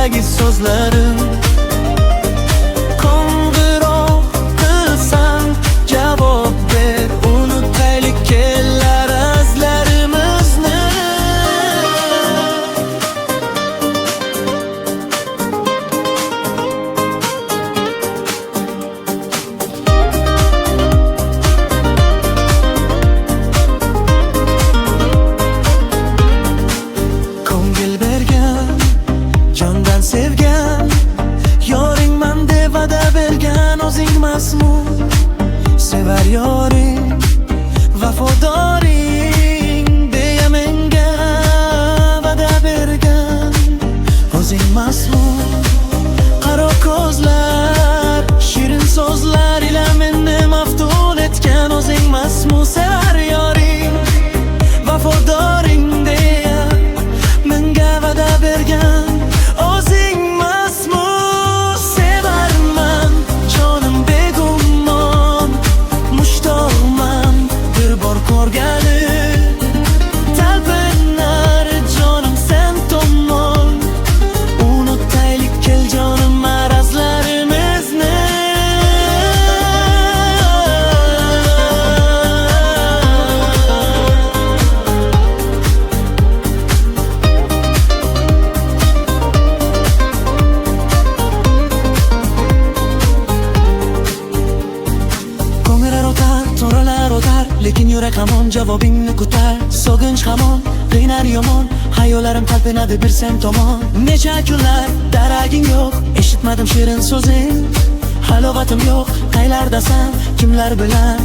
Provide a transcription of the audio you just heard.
ko'ksidagi so'zlarim. Qo'ng'iroq qilsam javob ber, unutaylik kelar azlarimizni. Ko'ngil bergan, jondan sevgan, yoringman deb va'da bergan o'zingmasmu. Sevar yoring, vafodoring deya menga va'da bergan o'zingmasmu. Qaro ko'zlar, shirin so'zlar ila meni maftun etgan o'zingmasmu. Sevar yoring, vafodoring deya menga va'da bergan o'zingmasmu. Sevarman jonim begumon, mushtoqman bir bor ko'rgani. Talpinar jonim sen tomon, unutaylik kel jonim marazlarimizni. Ko'ngillar o'tar, to'ralar o'tar, lekin yurak hamon javobingni kutar. Sog'inch hamon qiynar yomon, xayollarim talpinadi bir sen tomon. Necha kunlar daraging yo'q, eshitmadim shirin so'zing. Halovatim yo'q, qaylardasan, kimlar bilan?